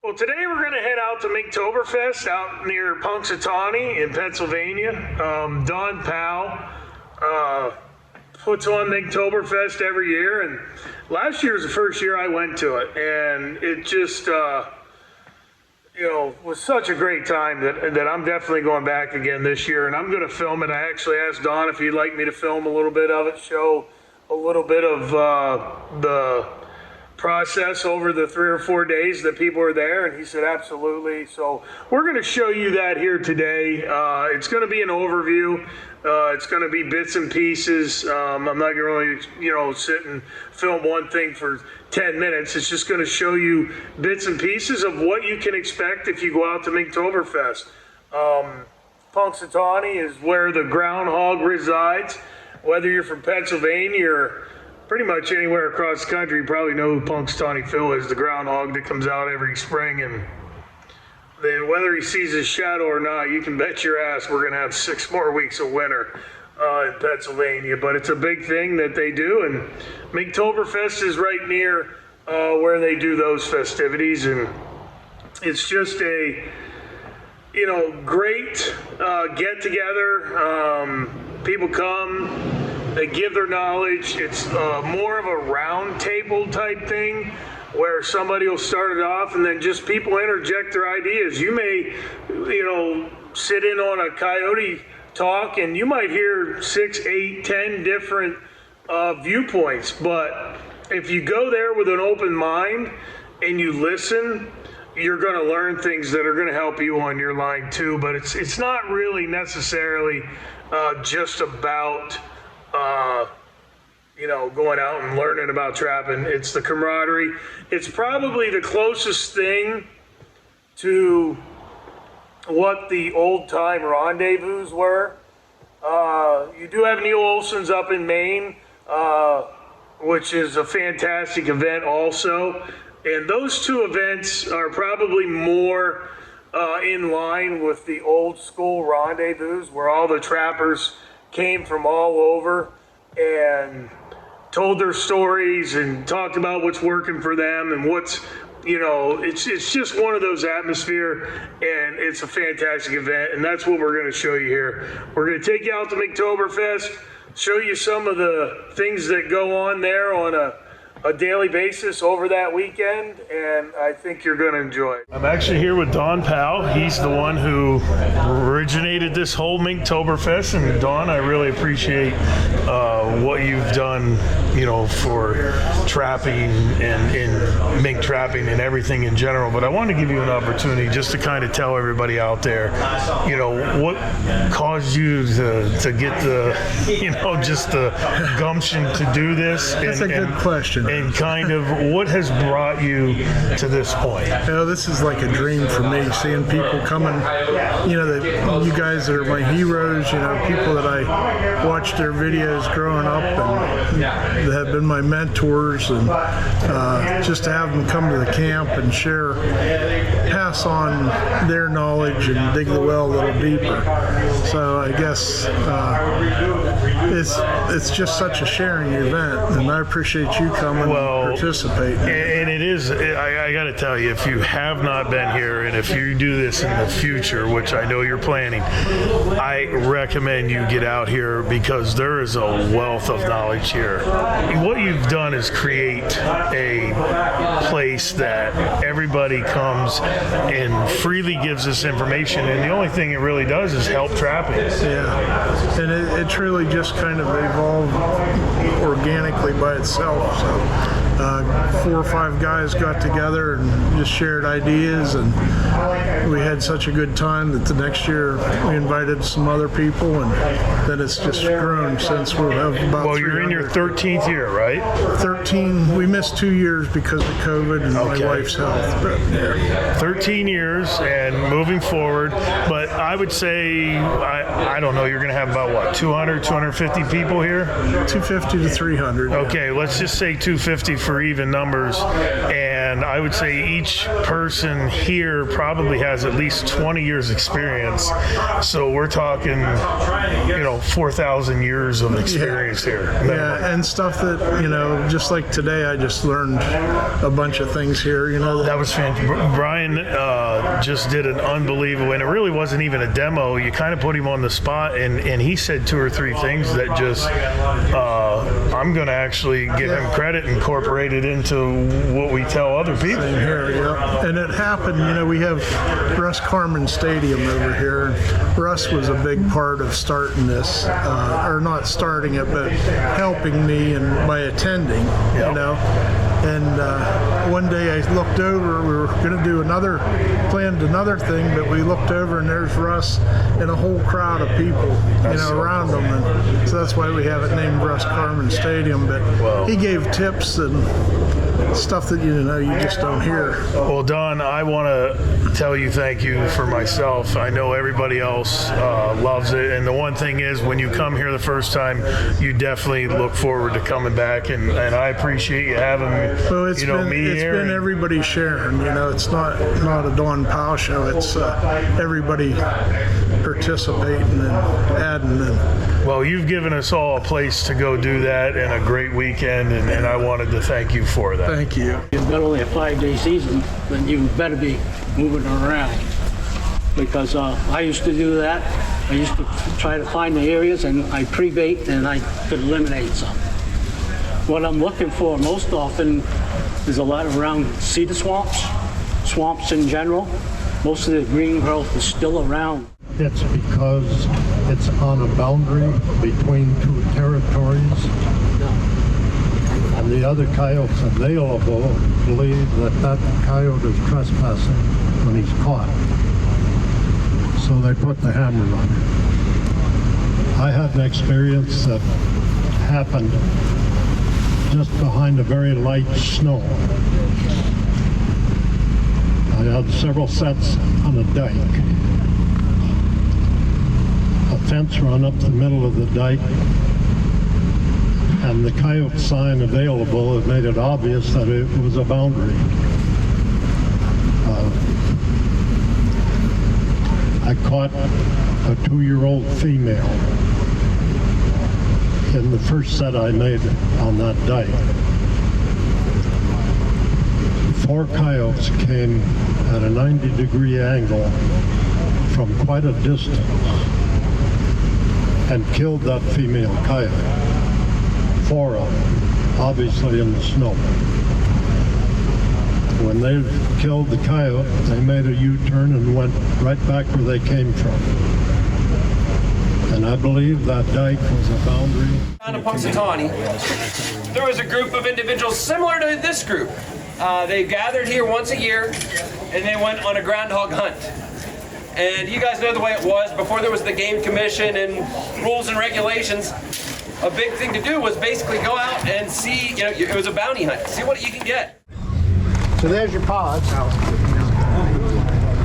Well, today we're going to head out to Minktoberfest out near Punxsutawney in Pennsylvania. Don Powell puts on Minktoberfest every year, and last year was the first year I went to it, and it just, was such a great time that I'm definitely going back again this year, and I'm going to film it. I actually asked Don if he'd like me to film a little bit of it, show a little bit of the process over the 3 or 4 days that people are there, and he said absolutely. So we're going to show you that here today. It's going to be an overview. It's going to be bits and pieces. I'm not going to really sit and film one thing for 10 minutes. It's just going to show you bits and pieces of what you can expect if you go out to Minktoberfest. Punxsutawney is where the groundhog resides. Whether you're from Pennsylvania or pretty much anywhere across the country, you probably know who Punxsutawney Phil is, the groundhog that comes out every spring. And then whether he sees his shadow or not, you can bet your ass we're going to have 6 more weeks of winter in Pennsylvania. But it's a big thing that they do, and Minktoberfest is right near where they do those festivities. And it's just a great get-together. People come. They give their knowledge. It's more of a round table type thing where somebody will start it off and then just people interject their ideas. You may, sit in on a Coyote talk and you might hear 6, 8, 10 different viewpoints. But if you go there with an open mind and you listen, you're going to learn things that are going to help you on your line too. But it's not really necessarily just about going out and learning about trapping. It's the camaraderie. It's probably the closest thing to what the old time rendezvous were. You do have Neil Olson's up in Maine, which is a fantastic event also. And those two events are probably more in line with the old school rendezvous where all the trappers came from all over and told their stories and talked about what's working for them and what's, it's just one of those atmosphere, and it's a fantastic event, and that's what we're going to show you here. We're going to take you out to Minktoberfest, show you some of the things that go on there on a daily basis over that weekend, and I think you're going to enjoy it. I'm actually here with Don Powell. He's the one who originated this whole Minktoberfest, and Don, I really appreciate what you've done, for trapping and mink trapping and everything in general. But I want to give you an opportunity just to kind of tell everybody out there, what caused you to get the, just the gumption to do this. That's a good question. And kind of what has brought you to this point? This is like a dream for me, seeing people coming, that you guys are my heroes, people that I watched their videos growing up and that have been my mentors, and just to have them come to the camp and pass on their knowledge and dig the well a little deeper. So I guess it's just such a sharing event, and I appreciate you coming and participating. And it is, I got to tell you, if you have not been here, and if you do this in the future, which I know you're planning, I recommend you get out here because there is a wealth of knowledge here. What you've done is create a place that everybody comes and freely gives us information, and the only thing it really does is help trapping. Yeah, and it truly just kind of evolved organically by itself. So 4 or 5 guys got together and just shared ideas, and we had such a good time that the next year we invited some other people, and then it's just grown since we'll have about. Well, you're in your 13th year, right? 13. We missed 2 years because of COVID and my wife's health. But yeah. 13 years and moving forward, but I would say, I don't know, you're going to have about what, 200, 250 people here? 250 to 300. Okay, let's just say 250 for even numbers, and and I would say each person here probably has at least 20 years experience. So we're talking, 4,000 years of experience here. Yeah, and stuff that, just like today, I just learned a bunch of things here, That was fantastic. Brian just did an unbelievable, and it really wasn't even a demo. You kind of put him on the spot, and he said 2 or 3 things that just, I'm going to actually give him credit and incorporate it into what we tell other people. Same here, yeah. And it happened, we have Russ Carmen Stadium over here. Russ was a big part of starting this, or not starting it, but helping me and by attending, And one day I looked over, we were going to do planned another thing, but we looked over and there's Russ and a whole crowd of people, around him. And so that's why we have it named Russ Carmen Stadium. But he gave tips and stuff that, you just don't hear. Well, Don, I want to tell you thank you for myself. I know everybody else loves it. And the one thing is, when you come here the first time, you definitely look forward to coming back. And I appreciate you having me. Well, it's been everybody sharing. It's not a Don Powell show. It's everybody participating and adding. Well, you've given us all a place to go do that and a great weekend, and I wanted to thank you for that. Thank you. You've got only a 5-day season, then you better be moving around. Because I used to do that. I used to try to find the areas, and I pre-bait, and I could eliminate some. What I'm looking for most often is a lot around cedar swamps in general. Most of the green growth is still around. It's because it's on a boundary between 2 territories, and the other coyotes available believe that coyote is trespassing when he's caught. So they put the hammer on him. I had an experience that happened just behind a very light snow. I had several sets on a dike. A fence run up the middle of the dike, and the coyote sign available had made it obvious that it was a boundary. I caught a 2-year-old female in the first set I made on that dike. 4 coyotes came at a 90-degree angle from quite a distance and killed that female coyote. 4 of them, obviously in the snow. When they killed the coyote, they made a U-turn and went right back where they came from. And I believe that dike was a boundary. On Punxsutawney, there was a group of individuals similar to this group. They gathered here once a year, and they went on a groundhog hunt. And you guys know the way it was before there was the Game Commission and rules and regulations. A big thing to do was basically go out and see, it was a bounty hunt. See what you can get. So there's your pods.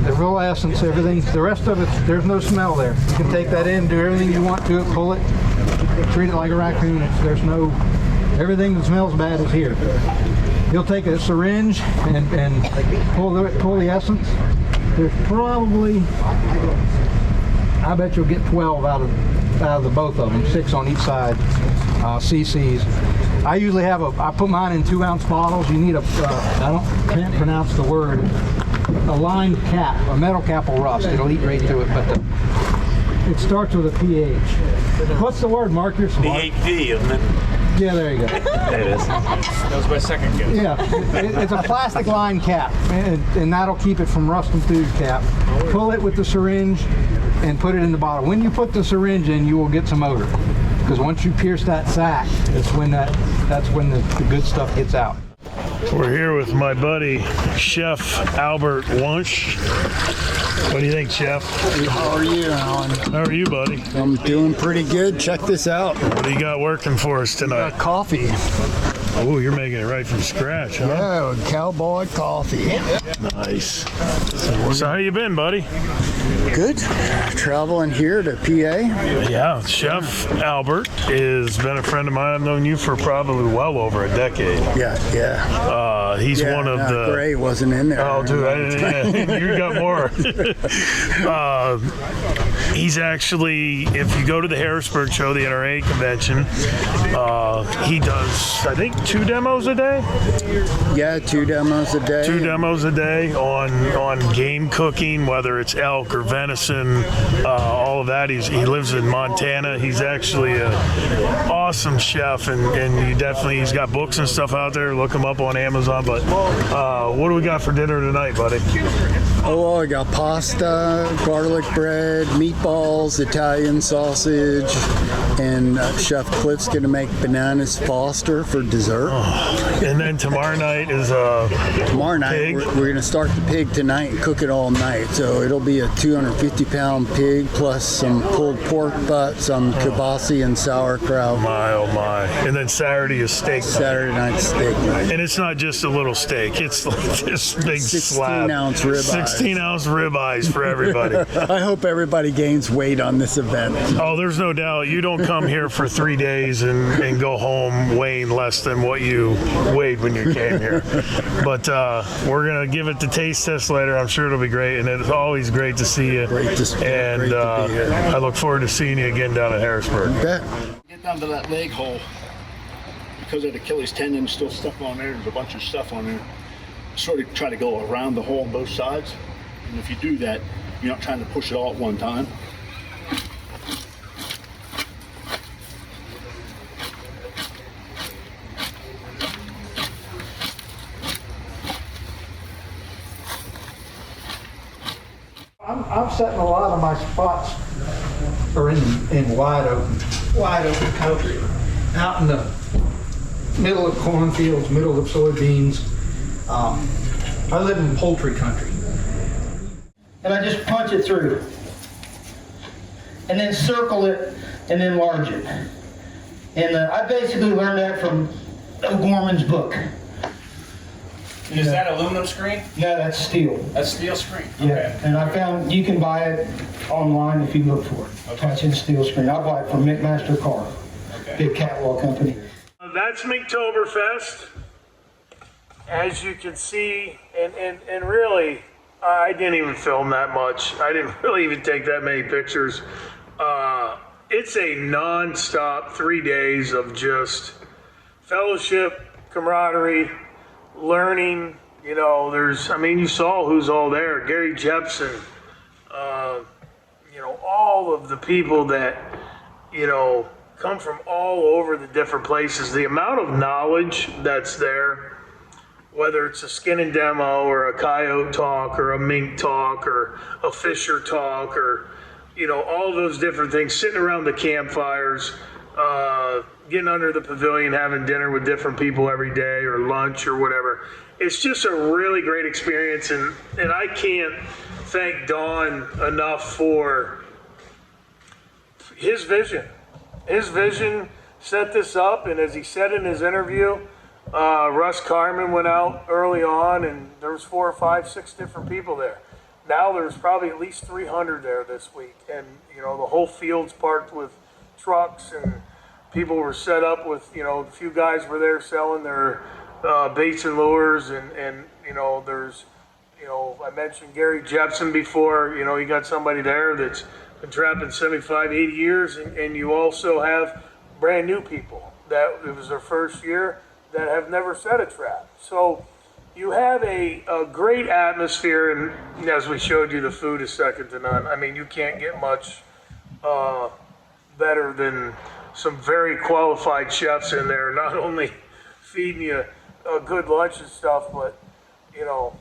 The raw essence, everything. The rest of it, there's no smell there. You can take that in, do everything you want to it, pull it, treat it like a raccoon. There's no, everything that smells bad is here. You'll take a syringe and pull the essence. There's probably, I bet you'll get 12 out of the both of them, 6 on each side, cc's. I usually have I put mine in 2-ounce bottles. You need can't pronounce the word, a lined cap, a metal cap will rust. It'll eat right through it, but it starts with a pH. What's the word, Mark? You're smart. PHP, isn't it? Yeah, there you go. There it is. That was my second guess. Yeah, it's a plastic lined cap, and that'll keep it from rusting through the cap. Pull it with the syringe and put it in the bottle. When you put the syringe in, you will get some odor, because once you pierce that sac, that's when the good stuff gets out. We're here with my buddy, Chef Albert Wunsch. What do you think, Chef? How are you, Alan? How are you, buddy? I'm doing pretty good. Check this out. What do you got working for us tonight? Coffee. Oh, you're making it right from scratch, huh? Yeah, with cowboy coffee. Nice. So how you been, buddy? Good. Traveling here to PA. Yeah, Chef Albert has been a friend of mine. I've known you for probably well over a decade. Yeah. He's one of the... Gray wasn't in there. Oh, dude, you got more. He's actually, if you go to the Harrisburg show, the NRA convention, he does, I think, 2 demos a day? Yeah, 2 demos a day. 2 demos a day on game cooking, whether it's elk or venison, all of that. He lives in Montana. He's actually an awesome chef, and he's got books and stuff out there. Look him up on Amazon. But what do we got for dinner tonight, buddy? Oh, I got pasta, garlic bread, meatballs, Italian sausage, and Chef Cliff's going to make bananas Foster for dessert. Oh, and then tomorrow night is tomorrow night pig. We're going to start the pig tonight and cook it all night. So it'll be a 250-pound pig plus some pulled pork butt, some kielbasa and sauerkraut. My, oh my. And then Saturday is steak night. Saturday night steak night. And it's not just a little steak. It's like this big slab. 16-ounce ribeye. 16-ounce ribeyes for everybody. I hope everybody gains weight on this event. Oh, there's no doubt. You don't come here for 3 days and go home weighing less than what you weighed when you came here. But we're going to give it the taste test later. I'm sure it'll be great. And it's always great to see you. Great to be here. I look forward to seeing you again down at Harrisburg. Bet. Get down to that leg hole. Because of the Achilles tendon still stuck on there, there's a bunch of stuff on there. Sort of try to go around the hole on both sides. And if you do that, you're not trying to push it all at one time. I'm setting a lot of my spots are in wide open country, out in the middle of cornfields, middle of soybeans. I live in poultry country. And I just punch it through. And then circle it and enlarge it. And I basically learned that from O'Gorman's book. Is that aluminum screen? No, that's steel. That's steel screen. Yeah, and I found you can buy it online if you look for it. Okay. Touching steel screen. I buy it from McMaster Car, big catwalk company. That's Minktoberfest. As you can see, and really, I didn't even film that much. I didn't really even take that many pictures. It's a non-stop 3 days of just fellowship, camaraderie, learning. You know, you saw who's all there. Gary Jepson, all of the people that, come from all over the different places. The amount of knowledge that's there, whether it's a skin and demo or a coyote talk or a mink talk or a fisher talk or, all those different things, sitting around the campfires, getting under the pavilion, having dinner with different people every day or lunch or whatever. It's just a really great experience, and I can't thank Don enough for his vision. His vision set this up, and as he said in his interview, Russ Carman went out early on, and there was 4 or 5, 6 different people there. Now there's probably at least 300 there this week, and the whole field's parked with trucks, and people were set up with, a few guys were there selling their baits and lures, and there's, I mentioned Gary Jepson before. You got somebody there that's been trapping 75, 80 years, and you also have brand new people that it was their first year that have never set a trap. So you have a great atmosphere, and as we showed you, the food is second to none. I mean, you can't get much better than some very qualified chefs in there, not only feeding you a good lunch and stuff, but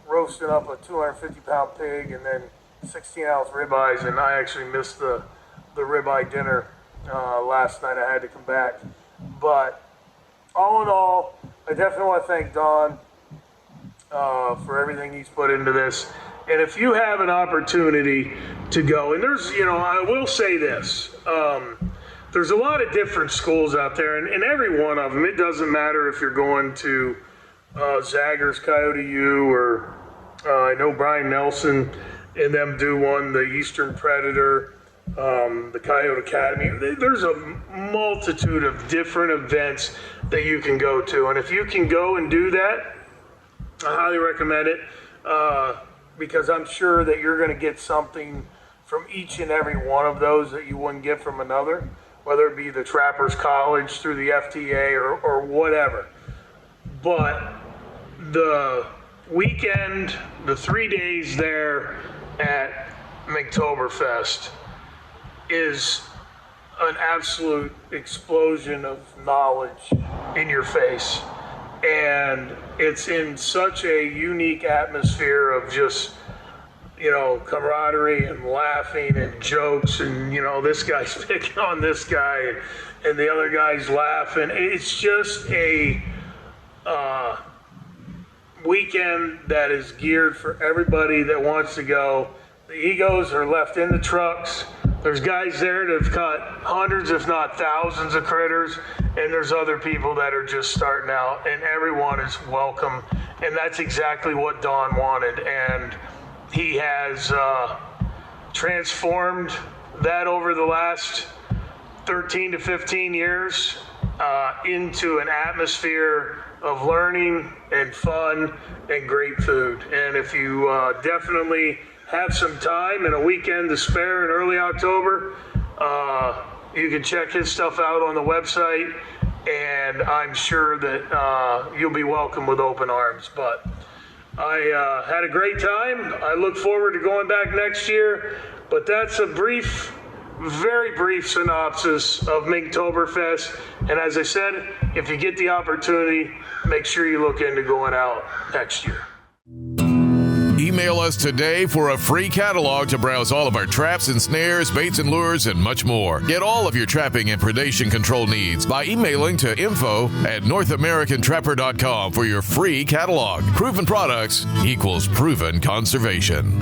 roasting up a 250-pound pig and then 16-ounce ribeyes. And I actually missed the ribeye dinner last night. I had to come back, but all in all, I definitely want to thank Don for everything he's put into this. And if you have an opportunity to go, and there's, I will say this, there's a lot of different schools out there, and every one of them, it doesn't matter if you're going to Zagger's Coyote U, or I know Brian Nelson and them do one, the Eastern Predator, the Coyote Academy. There's a multitude of different events that you can go to, and if you can go and do that, I highly recommend it, because I'm sure that you're going to get something from each and every one of those that you wouldn't get from another, whether it be the Trappers College through the FTA or whatever. But the weekend, the 3 days there at Minktoberfest is an absolute explosion of knowledge in your face. And it's in such a unique atmosphere of just, camaraderie and laughing and jokes, and, this guy's picking on this guy and the other guy's laughing. It's just a weekend that is geared for everybody that wants to go. The egos are left in the trucks. There's guys there that have caught hundreds, if not thousands of critters, and there's other people that are just starting out, and everyone is welcome. And that's exactly what Don wanted. And he has transformed that over the last 13 to 15 years into an atmosphere of learning and fun and great food. And if you definitely have some time and a weekend to spare in early October, you can check his stuff out on the website, and I'm sure that you'll be welcome with open arms. But I had a great time. I look forward to going back next year, but that's a very brief synopsis of Minktoberfest. And as I said, if you get the opportunity, make sure you look into going out next year. Email us today for a free catalog to browse all of our traps and snares, baits and lures, and much more. Get all of your trapping and predation control needs by emailing to info@NorthAmericanTrapper.com for your free catalog. Proven products equals proven conservation.